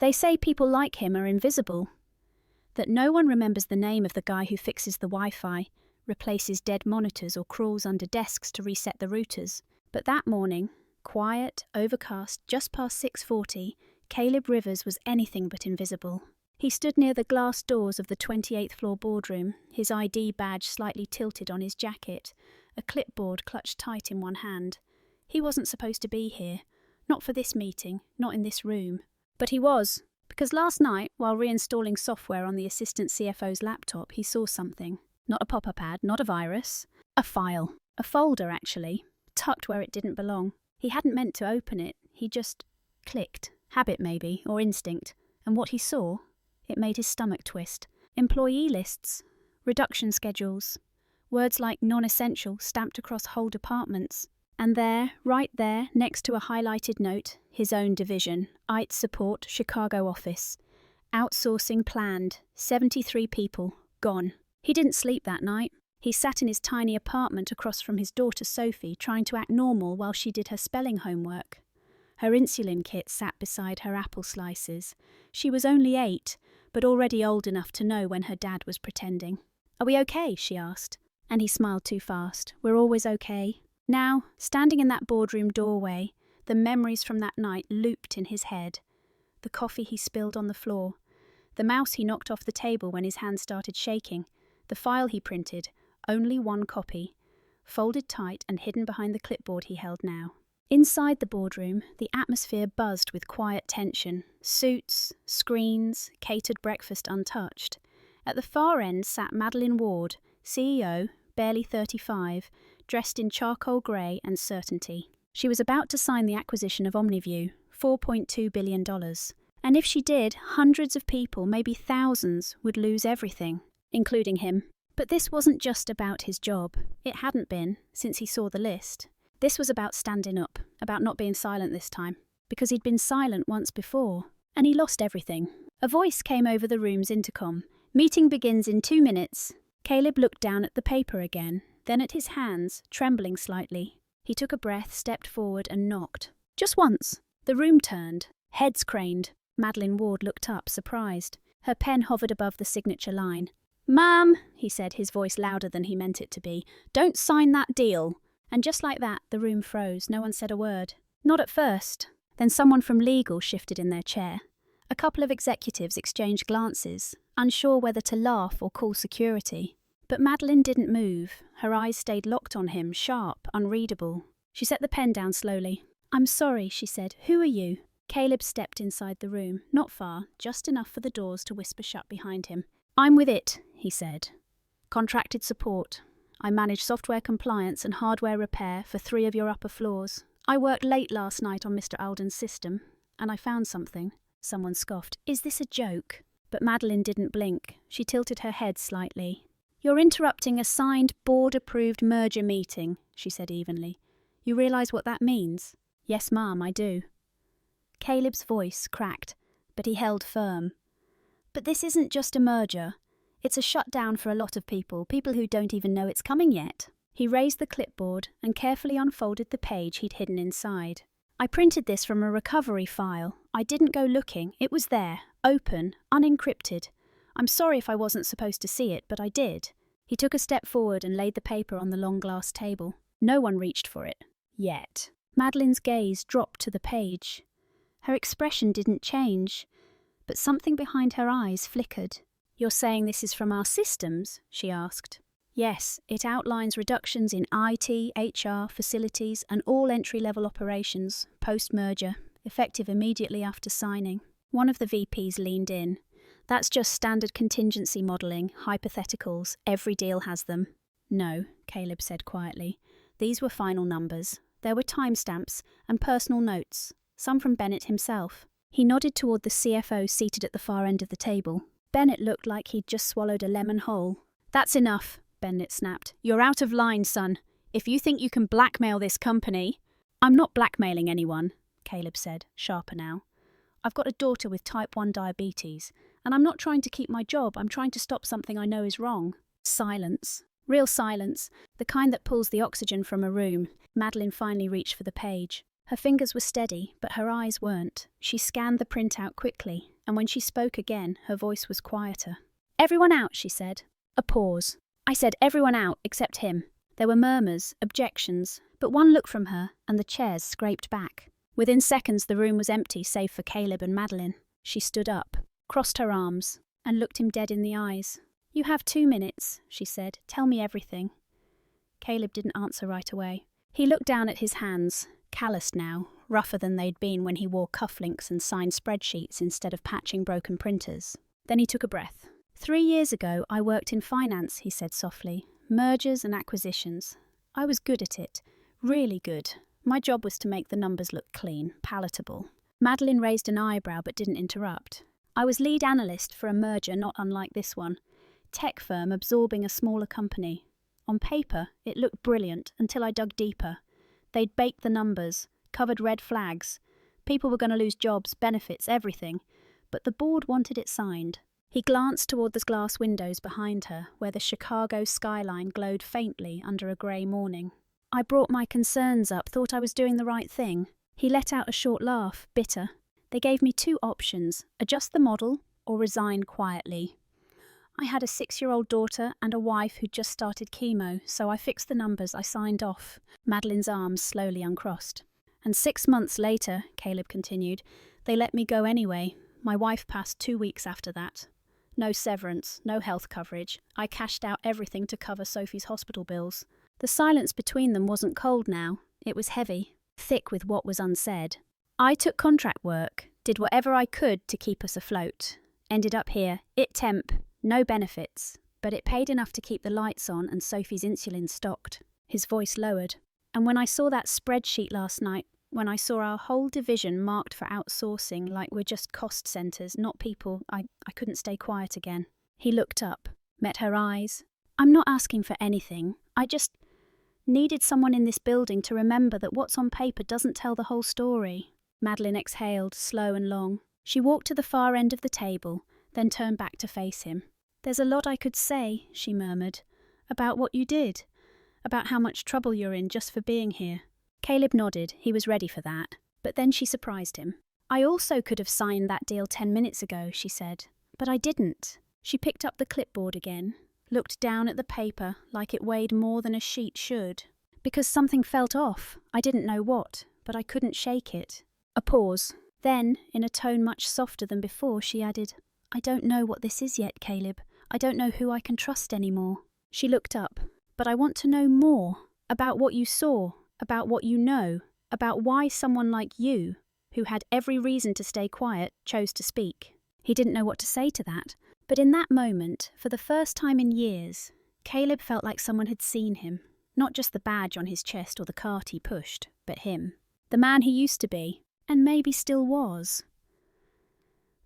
They say people like him are invisible, that no one remembers the name of the guy who fixes the Wi-Fi, replaces dead monitors or crawls under desks to reset the routers. But that morning, quiet, overcast, just past 6:40, Caleb Rivers was anything but invisible. He stood near the glass doors of the 28th floor boardroom, his ID badge slightly tilted on his jacket, a clipboard clutched tight in one hand. He wasn't supposed to be here. Not for this meeting, not in this room. But he was, because last night, while reinstalling software on the assistant CFO's laptop, he saw something. Not a pop-up ad, not a virus. A file. A folder, actually, tucked where it didn't belong. He hadn't meant to open it. He just clicked. Habit, maybe, or instinct. And what he saw, it made his stomach twist. Employee lists, reduction schedules, words like non-essential stamped across whole departments. And there, right there, next to a highlighted note, his own division, IT Support, Chicago office. Outsourcing planned, 73 people, gone. He didn't sleep that night. He sat in his tiny apartment across from his daughter Sophie, trying to act normal while she did her spelling homework. Her insulin kit sat beside her apple slices. She was only 8, but already old enough to know when her dad was pretending. "Are we okay?" she asked. And he smiled too fast. "We're always okay." Now, standing in that boardroom doorway, the memories from that night looped in his head. The coffee he spilled on the floor, the mouse he knocked off the table when his hand started shaking, the file he printed, only one copy, folded tight and hidden behind the clipboard he held now. Inside the boardroom, the atmosphere buzzed with quiet tension. Suits, screens, catered breakfast untouched. At the far end sat Madeline Ward, CEO, barely 35, dressed in charcoal grey and certainty. She was about to sign the acquisition of OmniView, $4.2 billion. And if she did, hundreds of people, maybe thousands, would lose everything, including him. But this wasn't just about his job. It hadn't been, since he saw the list. This was about standing up, about not being silent this time, because he'd been silent once before, and he lost everything. A voice came over the room's intercom. "Meeting begins in 2 minutes." Caleb looked down at the paper again, then at his hands, trembling slightly. He took a breath, stepped forward and knocked. Just once. The room turned. Heads craned. Madeline Ward looked up, surprised. Her pen hovered above the signature line. "Ma'am," he said, his voice louder than he meant it to be, "don't sign that deal." And just like that, the room froze. No one said a word. Not at first. Then someone from legal shifted in their chair. A couple of executives exchanged glances, unsure whether to laugh or call security. But Madeline didn't move. Her eyes stayed locked on him, sharp, unreadable. She set the pen down slowly. "I'm sorry," she said. "Who are you?" Caleb stepped inside the room, not far, just enough for the doors to whisper shut behind him. "I'm with it," he said. "Contracted support. I manage software compliance and hardware repair for 3 of your upper floors. I worked late last night on Mr. Alden's system, and I found something." Someone scoffed. "Is this a joke?" But Madeline didn't blink. She tilted her head slightly. "You're interrupting a signed, board-approved merger meeting," she said evenly. "You realise what that means?" "Yes, ma'am, I do." Caleb's voice cracked, but he held firm. "But this isn't just a merger. It's a shutdown for a lot of people who don't even know it's coming yet." He raised the clipboard and carefully unfolded the page he'd hidden inside. "I printed this from a recovery file. I didn't go looking. It was there, open, unencrypted. I'm sorry if I wasn't supposed to see it, but I did." He took a step forward and laid the paper on the long glass table. No one reached for it. Yet. Madeline's gaze dropped to the page. Her expression didn't change, but something behind her eyes flickered. "You're saying this is from our systems?" she asked. "Yes, it outlines reductions in IT, HR, facilities, and all entry-level operations, post-merger, effective immediately after signing." One of the VPs leaned in. "That's just standard contingency modelling, hypotheticals. Every deal has them." "No," Caleb said quietly. "These were final numbers. There were timestamps and personal notes, some from Bennett himself." He nodded toward the CFO seated at the far end of the table. Bennett looked like he'd just swallowed a lemon whole. "That's enough," Bennett snapped. "You're out of line, son. If you think you can blackmail this company—" "I'm not blackmailing anyone," Caleb said, sharper now. "I've got a daughter with type 1 diabetes, and I'm not trying to keep my job. I'm trying to stop something I know is wrong." Silence. Real silence. The kind that pulls the oxygen from a room. Madeline finally reached for the page. Her fingers were steady, but her eyes weren't. She scanned the printout quickly, and when she spoke again, her voice was quieter. "Everyone out," she said. A pause. "I said everyone out except him." There were murmurs, objections, but one look from her, and the chairs scraped back. Within seconds the room was empty save for Caleb and Madeline. She stood up, crossed her arms, and looked him dead in the eyes. "You have 2 minutes," she said. "Tell me everything." Caleb didn't answer right away. He looked down at his hands, calloused now, rougher than they'd been when he wore cufflinks and signed spreadsheets instead of patching broken printers. Then he took a breath. 3 years ago I worked in finance, he said softly. Mergers and acquisitions. I was good at it. Really good. My job was to make the numbers look clean, palatable. Madeline raised an eyebrow but didn't interrupt. I was lead analyst for a merger not unlike this one. Tech firm absorbing a smaller company. On paper, it looked brilliant until I dug deeper. They'd baked the numbers, covered red flags. People were going to lose jobs, benefits, everything. But the board wanted it signed. He glanced toward the glass windows behind her, where the Chicago skyline glowed faintly under a grey morning. I brought my concerns up, thought I was doing the right thing. He let out a short laugh, bitter. They gave me 2 options, adjust the model or resign quietly. I had a 6-year-old daughter and a wife who'd just started chemo, so I fixed the numbers, I signed off. Madeline's arms slowly uncrossed. And 6 months later, Caleb continued, they let me go anyway. My wife passed 2 weeks after that. No severance, no health coverage. I cashed out everything to cover Sophie's hospital bills. The silence between them wasn't cold now. It was heavy, thick with what was unsaid. I took contract work, did whatever I could to keep us afloat. Ended up here, it temp, no benefits, but it paid enough to keep the lights on and Sophie's insulin stocked. His voice lowered. And when I saw that spreadsheet last night, when I saw our whole division marked for outsourcing like we're just cost centres, not people, I couldn't stay quiet again. He looked up, met her eyes. I'm not asking for anything. I just needed someone in this building to remember that what's on paper doesn't tell the whole story. Madeline exhaled, slow and long. She walked to the far end of the table, then turned back to face him. There's a lot I could say, she murmured, about what you did, about how much trouble you're in just for being here. Caleb nodded, he was ready for that. But then she surprised him. I also could have signed that deal 10 minutes ago, she said. But I didn't. She picked up the clipboard again, looked down at the paper like it weighed more than a sheet should. Because something felt off. I didn't know what, but I couldn't shake it. A pause. Then, in a tone much softer than before, she added, I don't know what this is yet, Caleb. I don't know who I can trust anymore. She looked up. But I want to know more. About what you saw. About what you know, about why someone like you, who had every reason to stay quiet, chose to speak. He didn't know what to say to that, but in that moment, for the first time in years, Caleb felt like someone had seen him, not just the badge on his chest or the cart he pushed, but him, the man he used to be, and maybe still was.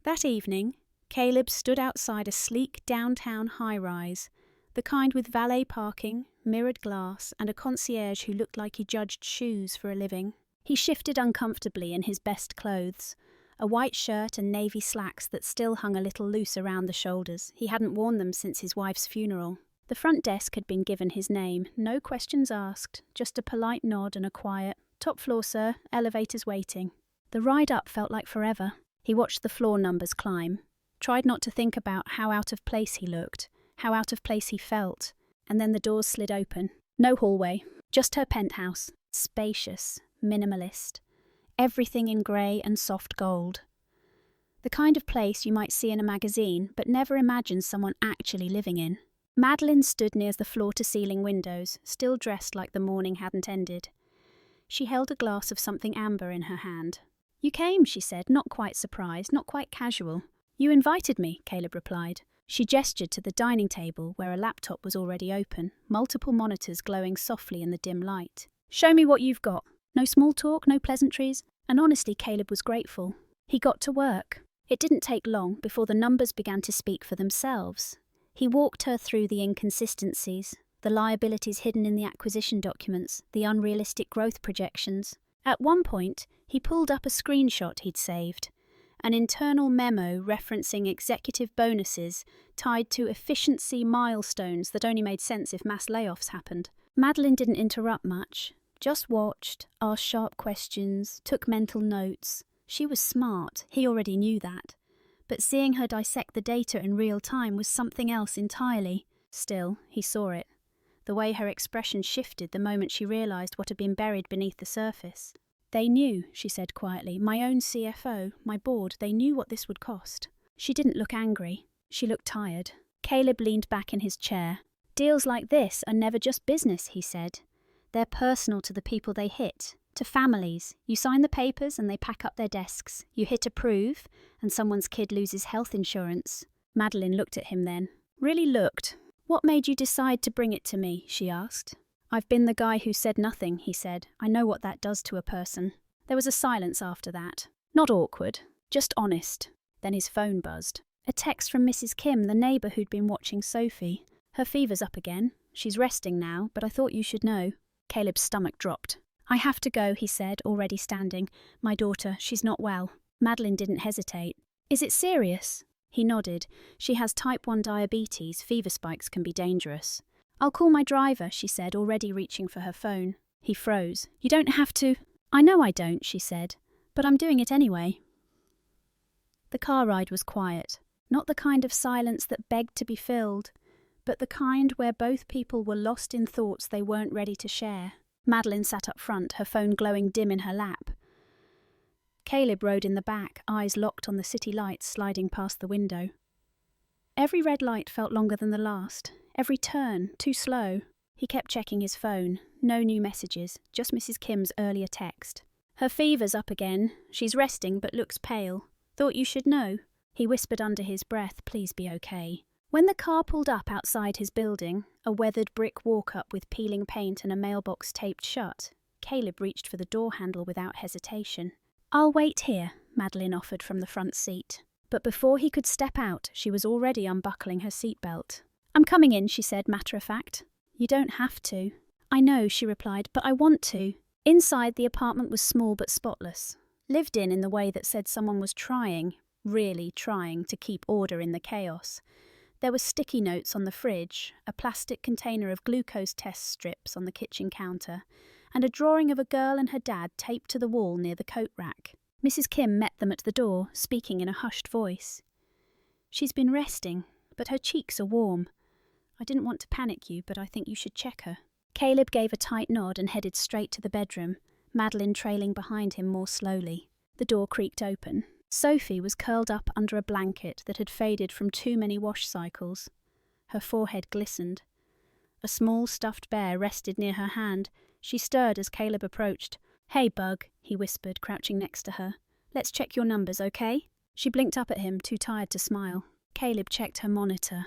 That evening, Caleb stood outside a sleek downtown high-rise, the kind with valet parking, mirrored glass, and a concierge who looked like he judged shoes for a living. He shifted uncomfortably in his best clothes, a white shirt and navy slacks that still hung a little loose around the shoulders. He hadn't worn them since his wife's funeral. The front desk had been given his name, no questions asked, just a polite nod and a quiet, top floor, sir, elevators waiting. The ride up felt like forever. He watched the floor numbers climb, tried not to think about how out of place he looked, how out of place he felt, and then the doors slid open. No hallway, just her penthouse, spacious, minimalist, everything in grey and soft gold. The kind of place you might see in a magazine, but never imagine someone actually living in. Madeline stood near the floor-to-ceiling windows, still dressed like the morning hadn't ended. She held a glass of something amber in her hand. You came, she said, not quite surprised, not quite casual. You invited me, Caleb replied. She gestured to the dining table where a laptop was already open, multiple monitors glowing softly in the dim light. Show me what you've got. No small talk, no pleasantries, and honestly Caleb was grateful. He got to work. It didn't take long before the numbers began to speak for themselves. He walked her through the inconsistencies, the liabilities hidden in the acquisition documents, the unrealistic growth projections. At one point, he pulled up a screenshot he'd saved. An internal memo referencing executive bonuses tied to efficiency milestones that only made sense if mass layoffs happened. Madeline didn't interrupt much, Just watched, asked sharp questions, took mental notes. She was smart, he already knew that. But seeing her dissect the data in real time was something else entirely. Still, he saw it. The way her expression shifted the moment she realised what had been buried beneath the surface. They knew, she said quietly, my own CFO, my board, they knew what this would cost. She didn't look angry. She looked tired. Caleb leaned back in his chair. Deals like this are never just business, he said. They're personal to the people they hit, to families. You sign the papers and they pack up their desks. You hit approve and someone's kid loses health insurance. Madeline looked at him then. Really looked. What made you decide to bring it to me? She asked. I've been the guy who said nothing, he said. I know what that does to a person. There was a silence after that. Not awkward, just honest. Then his phone buzzed. A text from Mrs. Kim, the neighbour who'd been watching Sophie. Her fever's up again. She's resting now, but I thought you should know. Caleb's stomach dropped. I have to go, he said, already standing. My daughter, she's not well. Madeline didn't hesitate. Is it serious? He nodded. She has type 1 diabetes. Fever spikes can be dangerous. I'll call my driver, she said, already reaching for her phone. He froze. You don't have to. I know I don't, she said, but I'm doing it anyway. The car ride was quiet. Not the kind of silence that begged to be filled, but the kind where both people were lost in thoughts they weren't ready to share. Madeline sat up front, her phone glowing dim in her lap. Caleb rode in the back, eyes locked on the city lights sliding past the window. Every red light felt longer than the last, every turn too slow. He kept checking his phone. No new messages, just Mrs. Kim's earlier text. Her fever's up again. She's resting but looks pale. Thought you should know. He whispered under his breath, please be okay. When the car pulled up outside his building, a weathered brick walk-up with peeling paint and a mailbox taped shut, Caleb reached for the door handle without hesitation. I'll wait here, Madeline offered from the front seat. But before he could step out, she was already unbuckling her seatbelt. I'm coming in, she said, matter-of-fact. You don't have to. I know, she replied, but I want to. Inside, the apartment was small but spotless. Lived in the way that said someone was trying, really trying, to keep order in the chaos. There were sticky notes on the fridge, a plastic container of glucose test strips on the kitchen counter, and a drawing of a girl and her dad taped to the wall near the coat rack. Mrs. Kim met them at the door, speaking in a hushed voice. She's been resting, but her cheeks are warm. I didn't want to panic you, but I think you should check her. Caleb gave a tight nod and headed straight to the bedroom, Madeline trailing behind him more slowly. The door creaked open. Sophie was curled up under a blanket that had faded from too many wash cycles. Her forehead glistened. A small stuffed bear rested near her hand. She stirred as Caleb approached. Hey, Bug, he whispered, crouching next to her. Let's check your numbers, okay? She blinked up at him, too tired to smile. Caleb checked her monitor.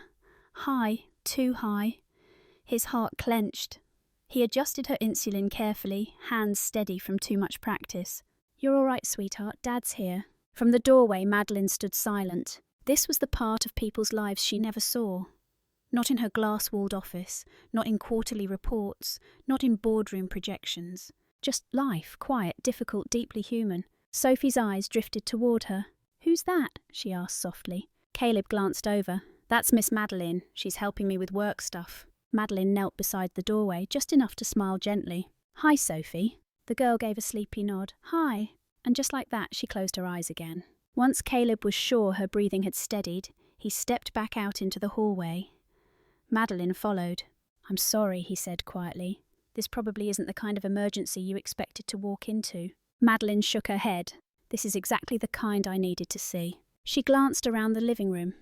High, too high. His heart clenched. He adjusted her insulin carefully, hands steady from too much practice. You're all right, sweetheart, Dad's here. From the doorway, Madeline stood silent. This was the part of people's lives she never saw. Not in her glass-walled office, not in quarterly reports, not in boardroom projections. Just life, quiet, difficult, deeply human. Sophie's eyes drifted toward her. Who's that? She asked softly. Caleb glanced over. That's Miss Madeline. She's helping me with work stuff. Madeline knelt beside the doorway, just enough to smile gently. Hi, Sophie. The girl gave a sleepy nod. Hi. And just like that, she closed her eyes again. Once Caleb was sure her breathing had steadied, he stepped back out into the hallway. Madeline followed. I'm sorry, he said quietly. This probably isn't the kind of emergency you expected to walk into. Madeline shook her head. This is exactly the kind I needed to see. She glanced around the living room.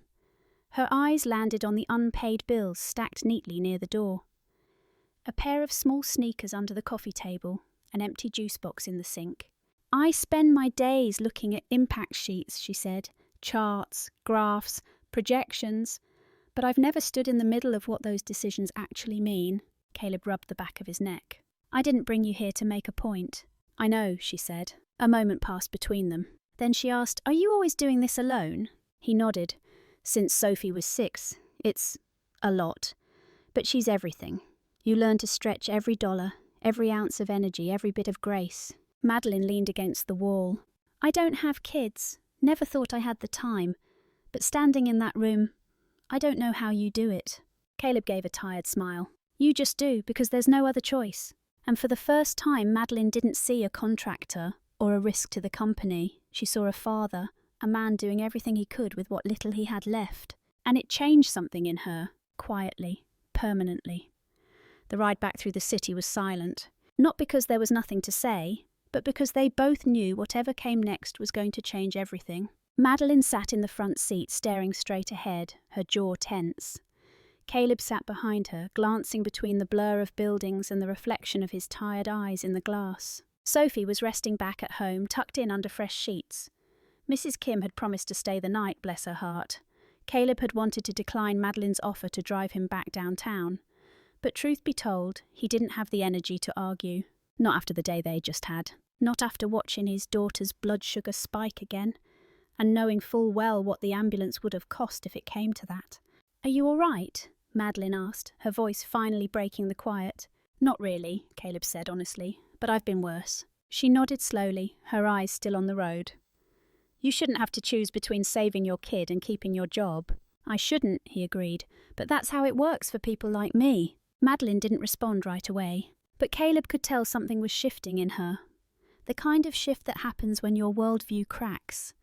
Her eyes landed on the unpaid bills stacked neatly near the door. A pair of small sneakers under the coffee table, an empty juice box in the sink. I spend my days looking at impact sheets, she said. Charts, graphs, projections. But I've never stood in the middle of what those decisions actually mean. Caleb rubbed the back of his neck. I didn't bring you here to make a point. I know, she said. A moment passed between them. Then she asked, Are you always doing this alone? He nodded. Since Sophie was 6, it's a lot. But she's everything. You learn to stretch every dollar, every ounce of energy, every bit of grace. Madeline leaned against the wall. I don't have kids. Never thought I had the time. But standing in that room, I don't know how you do it. Caleb gave a tired smile. You just do, because there's no other choice. And for the first time, Madeline didn't see a contractor or a risk to the company. She saw a father, a man doing everything he could with what little he had left. And it changed something in her, quietly, permanently. The ride back through the city was silent, not because there was nothing to say, but because they both knew whatever came next was going to change everything. Madeline sat in the front seat, staring straight ahead, her jaw tense. Caleb sat behind her, glancing between the blur of buildings and the reflection of his tired eyes in the glass. Sophie was resting back at home, tucked in under fresh sheets. Mrs. Kim had promised to stay the night, bless her heart. Caleb had wanted to decline Madeline's offer to drive him back downtown. But truth be told, he didn't have the energy to argue. Not after the day they just had. Not after watching his daughter's blood sugar spike again, and knowing full well what the ambulance would have cost if it came to that. "Are you all right?" Madeline asked, her voice finally breaking the quiet. "Not really," Caleb said honestly, "but I've been worse." She nodded slowly, her eyes still on the road. "You shouldn't have to choose between saving your kid and keeping your job." "I shouldn't," he agreed, "but that's how it works for people like me." Madeline didn't respond right away, but Caleb could tell something was shifting in her. The kind of shift that happens when your worldview cracks.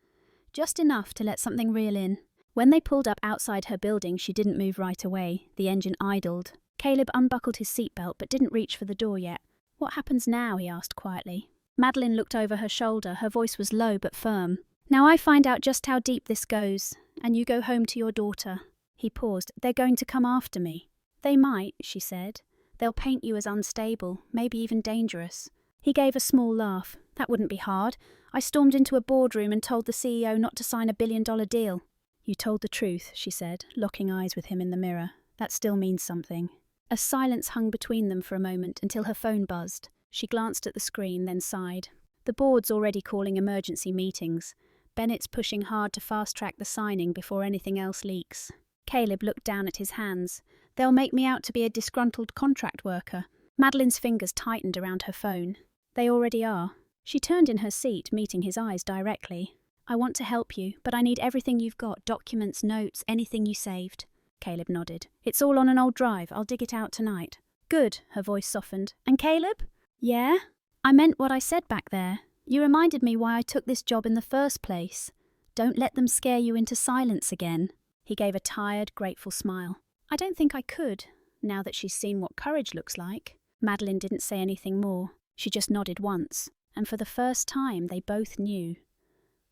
Just enough to let something reel in. When they pulled up outside her building, she didn't move right away. The engine idled. Caleb unbuckled his seatbelt but didn't reach for the door yet. "What happens now?" he asked quietly. Madeline looked over her shoulder. Her voice was low but firm. "Now I find out just how deep this goes, and you go home to your daughter." He paused. "They're going to come after me." "They might," she said. "They'll paint you as unstable, maybe even dangerous." He gave a small laugh. "That wouldn't be hard. I stormed into a boardroom and told the CEO not to sign a billion-dollar deal." "You told the truth," she said, locking eyes with him in the mirror. "That still means something." A silence hung between them for a moment until her phone buzzed. She glanced at the screen, then sighed. The board's already calling emergency meetings. Bennett's pushing hard to fast-track the signing before anything else leaks. Caleb looked down at his hands. "They'll make me out to be a disgruntled contract worker." Madeline's fingers tightened around her phone. "They already are." She turned in her seat, meeting his eyes directly. "I want to help you, but I need everything you've got, documents, notes, anything you saved." Caleb nodded. "It's all on an old drive. I'll dig it out tonight." "Good," her voice softened. "And Caleb?" "Yeah?" "I meant what I said back there. You reminded me why I took this job in the first place. Don't let them scare you into silence again." He gave a tired, grateful smile. "I don't think I could, now that she's seen what courage looks like." Madeline didn't say anything more. She just nodded once, and for the first time they both knew.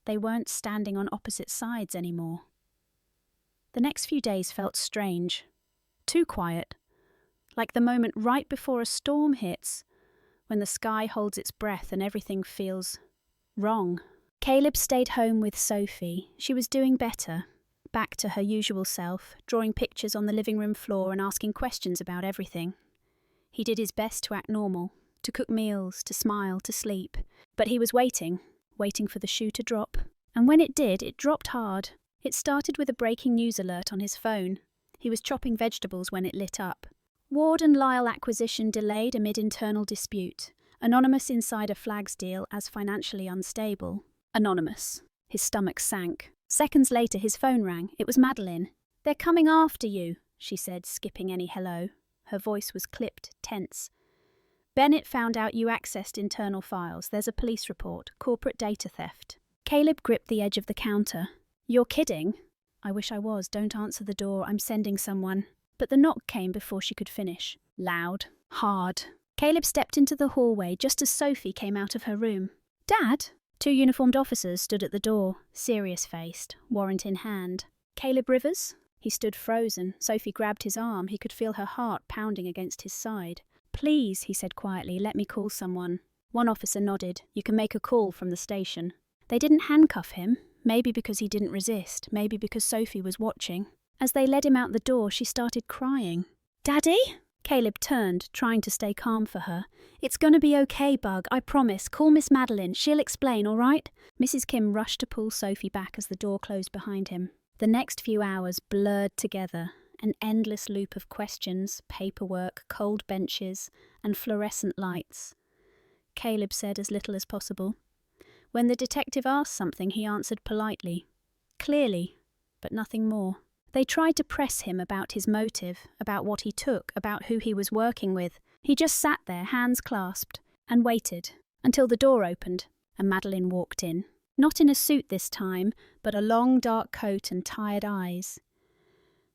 They weren't standing on opposite sides anymore. The next few days felt strange. Too quiet. Like the moment right before a storm hits, when the sky holds its breath and everything feels wrong. Caleb stayed home with Sophie. She was doing better. Back to her usual self, drawing pictures on the living room floor and asking questions about everything. He did his best to act normal, to cook meals, to smile, to sleep. But he was waiting for the shoe to drop. And when it did, it dropped hard. It started with a breaking news alert on his phone. He was chopping vegetables when it lit up. Ward and Lyle acquisition delayed amid internal dispute. Anonymous insider flags deal as financially unstable. Anonymous. His stomach sank. Seconds later, his phone rang. It was Madeline. "They're coming after you," she said, skipping any hello. Her voice was clipped, tense. "Bennett found out you accessed internal files. There's a police report. Corporate data theft." Caleb gripped the edge of the counter. "You're kidding?" "I wish I was. Don't answer the door. I'm sending someone." But the knock came before she could finish. Loud. Hard. Caleb stepped into the hallway just as Sophie came out of her room. "Dad?" Two uniformed officers stood at the door, serious-faced, warrant in hand. "Caleb Rivers?" He stood frozen. Sophie grabbed his arm. He could feel her heart pounding against his side. "Please," he said quietly, "let me call someone." One officer nodded. "You can make a call from the station." They didn't handcuff him, maybe because he didn't resist, maybe because Sophie was watching. As they led him out the door, she started crying. "Daddy?" Caleb turned, trying to stay calm for her. "It's gonna be okay, Bug, I promise. Call Miss Madeline. She'll explain, all right?" Mrs. Kim rushed to pull Sophie back as the door closed behind him. The next few hours blurred together, an endless loop of questions, paperwork, cold benches, and fluorescent lights. Caleb said as little as possible. When the detective asked something, he answered politely, clearly, but nothing more. They tried to press him about his motive, about what he took, about who he was working with, He just sat there, hands clasped, and waited until the door opened and Madeline walked in. Not in a suit this time, but a long dark coat and tired eyes.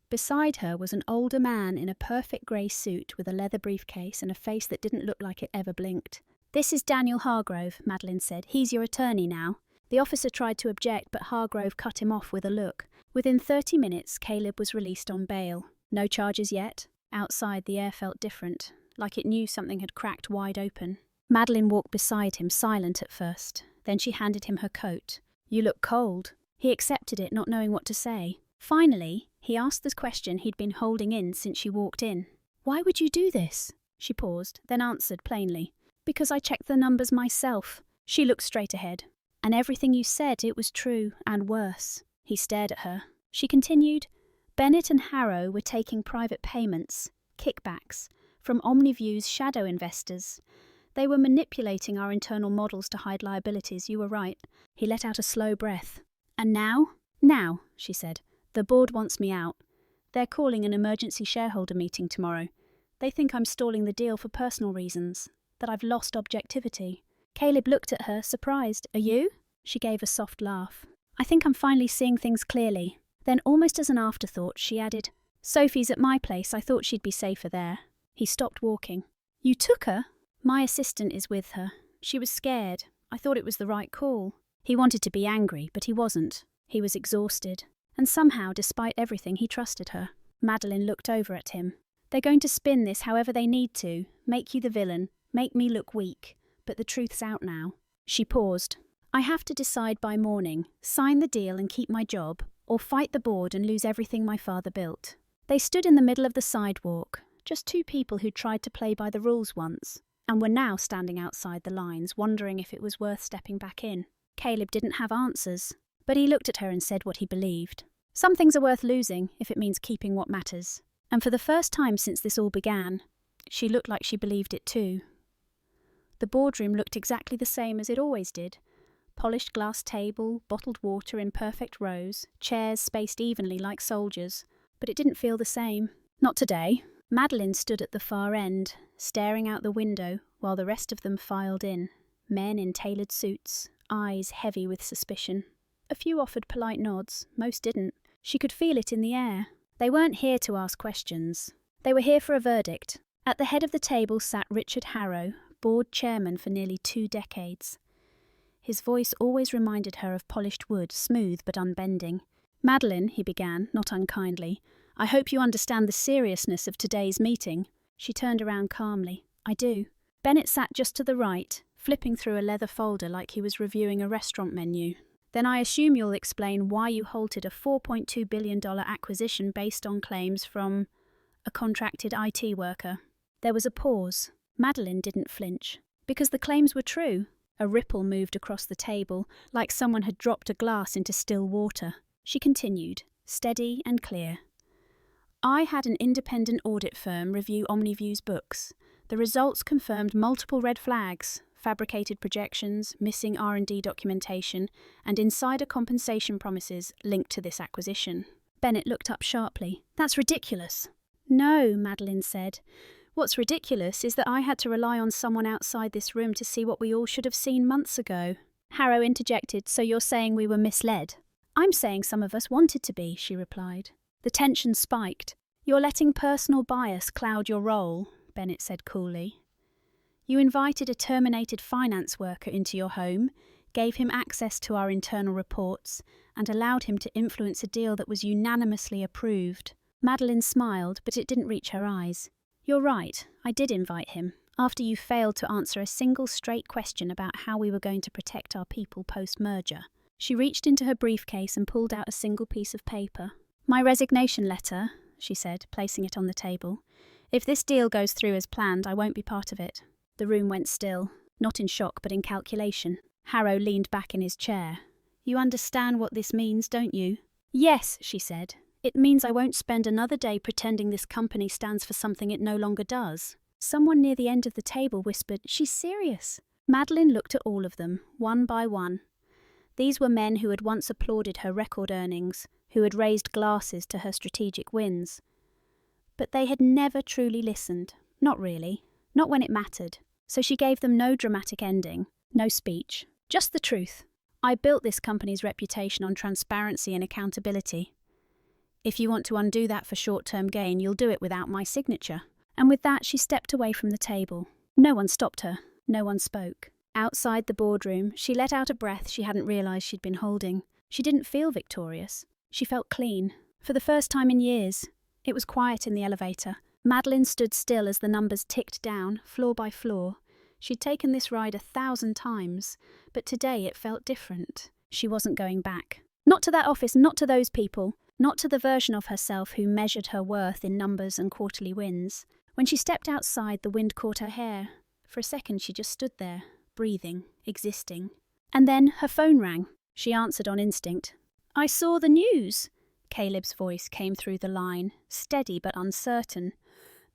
Beside her was an older man in a perfect grey suit with a leather briefcase and a face that didn't look like it ever blinked. "This is Daniel Hargrove," Madeline said. "He's your attorney now." The officer tried to object, but Hargrove cut him off with a look. Within 30 minutes, Caleb was released on bail. No charges yet. Outside, the air felt different, like it knew something had cracked wide open. Madeline walked beside him, silent at first. Then she handed him her coat. "You look cold." He accepted it, not knowing what to say. Finally, he asked the question he'd been holding in since she walked in. "Why would you do this?" She paused, then answered plainly. "Because I checked the numbers myself." She looked straight ahead. "And everything you said, it was true, and worse." He stared at her. She continued, "Bennett and Harrow were taking private payments, kickbacks, from OmniView's shadow investors. They were manipulating our internal models to hide liabilities, you were right." He let out a slow breath. "And now?" "Now," she said. "The board wants me out. They're calling an emergency shareholder meeting tomorrow. They think I'm stalling the deal for personal reasons, that I've lost objectivity." Caleb looked at her, surprised. "Are you?" She gave a soft laugh. "I think I'm finally seeing things clearly." Then, almost as an afterthought, she added, "Sophie's at my place. I thought she'd be safer there." He stopped walking. "You took her?" "My assistant is with her. She was scared. I thought it was the right call." He wanted to be angry, but he wasn't. He was exhausted. And somehow, despite everything, he trusted her. Madeline looked over at him. "They're going to spin this however they need to, make you the villain, make me look weak. But the truth's out now." She paused. "I have to decide by morning, sign the deal and keep my job, or fight the board and lose everything my father built." They stood in the middle of the sidewalk, just two people who'd tried to play by the rules once, and were now standing outside the lines, wondering if it was worth stepping back in. Caleb didn't have answers, but he looked at her and said what he believed. Some things are worth losing if it means keeping what matters. And for the first time since this all began, she looked like she believed it too. The boardroom looked exactly the same as it always did. Polished glass table, bottled water in perfect rows, chairs spaced evenly like soldiers. But it didn't feel the same. Not today. Madeline stood at the far end, staring out the window while the rest of them filed in. Men in tailored suits, eyes heavy with suspicion. A few offered polite nods, most didn't. She could feel it in the air. They weren't here to ask questions. They were here for a verdict. At the head of the table sat Richard Harrow, board chairman for nearly 2 decades. His voice always reminded her of polished wood, smooth but unbending. "Madeline," he began, not unkindly, "I hope you understand the seriousness of today's meeting." She turned around calmly. "I do." Bennett sat just to the right, flipping through a leather folder like he was reviewing a restaurant menu. "Then I assume you'll explain why you halted a $4.2 billion acquisition based on claims from a contracted IT worker." There was a pause. Madeline didn't flinch. "Because the claims were true." A ripple moved across the table, like someone had dropped a glass into still water. She continued, steady and clear. "I had an independent audit firm review OmniView's books. The results confirmed multiple red flags, fabricated projections, missing R&D documentation, and insider compensation promises linked to this acquisition." Bennett looked up sharply. "That's ridiculous." "No," Madeline said. "What's ridiculous is that I had to rely on someone outside this room to see what we all should have seen months ago." Harrow interjected, "So you're saying we were misled?" "I'm saying some of us wanted to be," she replied. The tension spiked. "You're letting personal bias cloud your role," Bennett said coolly. "You invited a terminated finance worker into your home, gave him access to our internal reports, and allowed him to influence a deal that was unanimously approved." Madeline smiled, but it didn't reach her eyes. "You're right, I did invite him, after you failed to answer a single straight question about how we were going to protect our people post-merger." She reached into her briefcase and pulled out a single piece of paper. "My resignation letter," she said, placing it on the table. "If this deal goes through as planned, I won't be part of it." The room went still, not in shock but in calculation. Harrow leaned back in his chair. "You understand what this means, don't you?" "Yes," she said. "It means I won't spend another day pretending this company stands for something it no longer does." Someone near the end of the table whispered, "She's serious." Madeline looked at all of them, one by one. These were men who had once applauded her record earnings, who had raised glasses to her strategic wins. But they had never truly listened. Not really. Not when it mattered. So she gave them no dramatic ending, no speech, just the truth. I built this company's reputation on transparency and accountability. If you want to undo that for short-term gain, you'll do it without my signature. And with that, she stepped away from the table. No one stopped her. No one spoke. Outside the boardroom, she let out a breath she hadn't realised she'd been holding. She didn't feel victorious. She felt clean. For the first time in years. It was quiet in the elevator. Madeline stood still as the numbers ticked down, floor by floor. She'd taken this ride 1,000 times, but today it felt different. She wasn't going back. Not to that office, not to those people, not to the version of herself who measured her worth in numbers and quarterly wins. When she stepped outside, the wind caught her hair. For a second, she just stood there, breathing, existing. And then her phone rang. She answered on instinct. "I saw the news." Caleb's voice came through the line, steady but uncertain.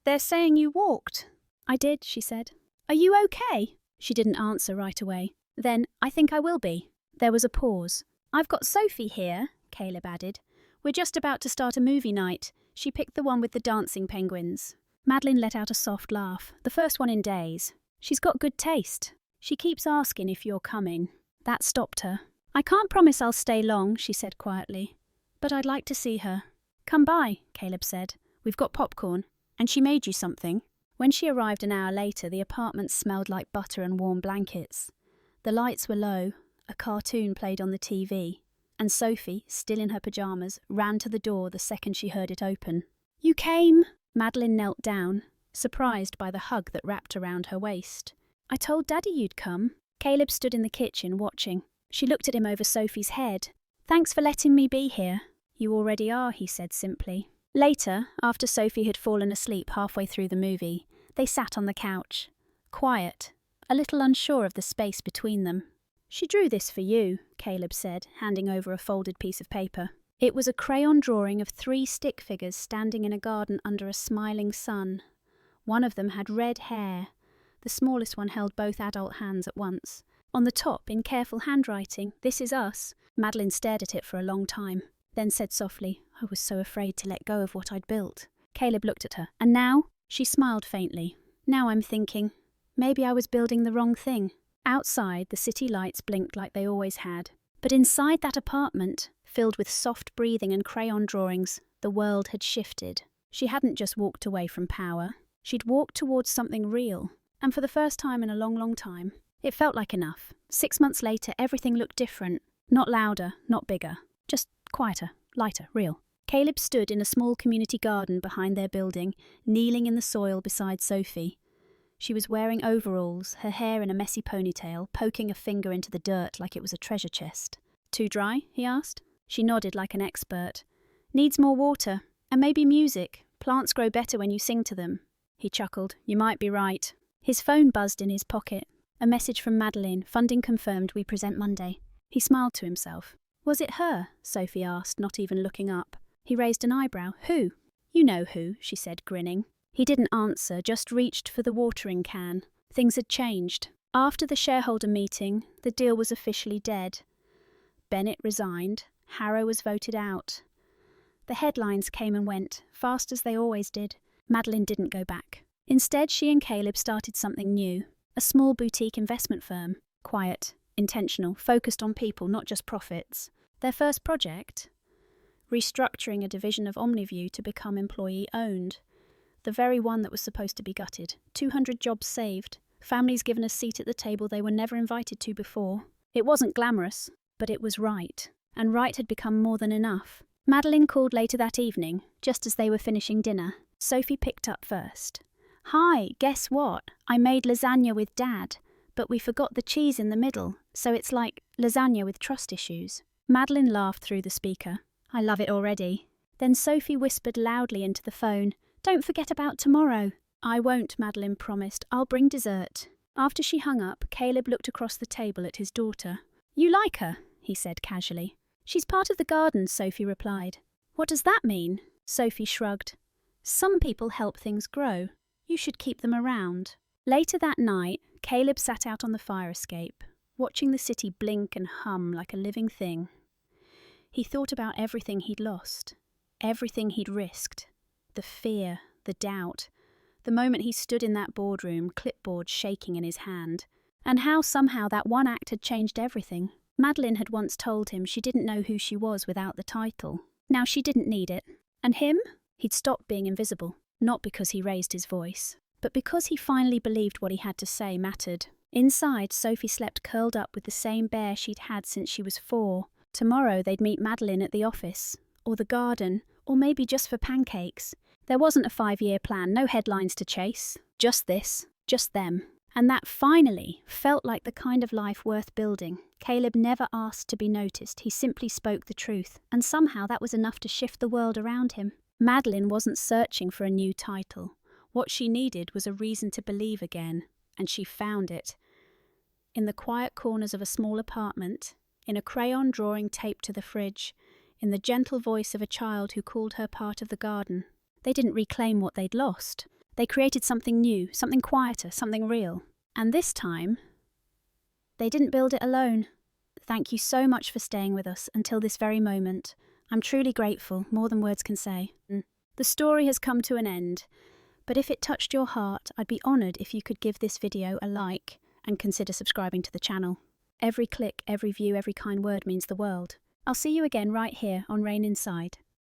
"They're saying you walked." "I did," she said. "Are you okay?" She didn't answer right away. Then, "I think I will be." There was a pause. "I've got Sophie here," Caleb added. "We're just about to start a movie night." She picked the one with the dancing penguins. Madeline let out a soft laugh, the first one in days. "She's got good taste. She keeps asking if you're coming." That stopped her. "I can't promise I'll stay long," she said quietly. "But I'd like to see her." "Come by," Caleb said. "We've got popcorn. And she made you something." When she arrived an hour later, the apartment smelled like butter and warm blankets. The lights were low, a cartoon played on the TV, and Sophie, still in her pyjamas, ran to the door the second she heard it open. "You came?" Madeline knelt down, surprised by the hug that wrapped around her waist. "I told Daddy you'd come." Caleb stood in the kitchen, watching. She looked at him over Sophie's head. "Thanks for letting me be here." "You already are," he said simply. Later, after Sophie had fallen asleep halfway through the movie, they sat on the couch. Quiet, a little unsure of the space between them. "She drew this for you," Caleb said, handing over a folded piece of paper. It was a crayon drawing of 3 stick figures standing in a garden under a smiling sun. One of them had red hair. The smallest one held both adult hands at once. On the top, in careful handwriting, "This is us." Madeline stared at it for a long time, then said softly, "I was so afraid to let go of what I'd built." Caleb looked at her. "And now?" She smiled faintly. "Now I'm thinking, maybe I was building the wrong thing." Outside, the city lights blinked like they always had. But inside that apartment, filled with soft breathing and crayon drawings, the world had shifted. She hadn't just walked away from power. She'd walked towards something real. And for the first time in a long, long time, it felt like enough. 6 months later, everything looked different. Not louder, not bigger. Just quieter, lighter, real. Caleb stood in a small community garden behind their building, kneeling in the soil beside Sophie. She was wearing overalls, her hair in a messy ponytail, poking a finger into the dirt like it was a treasure chest. "Too dry?" he asked. She nodded like an expert. "Needs more water. And maybe music. Plants grow better when you sing to them." He chuckled. "You might be right." His phone buzzed in his pocket. A message from Madeline. "Funding confirmed. We present Monday." He smiled to himself. "Was it her?" Sophie asked, not even looking up. He raised an eyebrow. "Who?" "You know who," she said, grinning. He didn't answer, just reached for the watering can. Things had changed. After the shareholder meeting, the deal was officially dead. Bennett resigned. Harrow was voted out. The headlines came and went, fast as they always did. Madeline didn't go back. Instead, she and Caleb started something new. A small boutique investment firm. Quiet, intentional, focused on people, not just profits. Their first project? Restructuring a division of Omniview to become employee-owned. The very one that was supposed to be gutted. 200 jobs saved. Families given a seat at the table they were never invited to before. It wasn't glamorous, but it was right. And right had become more than enough. Madeline called later that evening, just as they were finishing dinner. Sophie picked up first. "Hi, guess what? I made lasagna with Dad, but we forgot the cheese in the middle, so it's like lasagna with trust issues." Madeline laughed through the speaker. "I love it already." Then Sophie whispered loudly into the phone, "Don't forget about tomorrow." "I won't," Madeline promised. "I'll bring dessert." After she hung up, Caleb looked across the table at his daughter. "You like her?" he said casually. "She's part of the garden," Sophie replied. "What does that mean?" Sophie shrugged. "Some people help things grow. You should keep them around." Later that night, Caleb sat out on the fire escape, watching the city blink and hum like a living thing. He thought about everything he'd lost, everything he'd risked. The fear, the doubt, The moment he stood in that boardroom, clipboard shaking in his hand. And how somehow that one act had changed everything. Madeline had once told him she didn't know who she was without the title. Now she didn't need it. And him? He'd stopped being invisible, not because he raised his voice, but because he finally believed what he had to say mattered. Inside, Sophie slept curled up with the same bear she'd had since she was 4. Tomorrow they'd meet Madeline at the office, or the garden, or maybe just for pancakes. There wasn't a 5-year plan, no headlines to chase. Just this, just them. And that finally felt like the kind of life worth building. Caleb never asked to be noticed, he simply spoke the truth, and somehow that was enough to shift the world around him. Madeline wasn't searching for a new title. What she needed was a reason to believe again, and she found it. In the quiet corners of a small apartment, in a crayon drawing taped to the fridge, in the gentle voice of a child who called her part of the garden. They didn't reclaim what they'd lost. They created something new, something quieter, something real. And this time, they didn't build it alone. Thank you so much for staying with us until this very moment. I'm truly grateful, more than words can say. The story has come to an end, but if it touched your heart, I'd be honoured if you could give this video a like and consider subscribing to the channel. Every click, every view, every kind word means the world. I'll see you again right here on Rain Inside.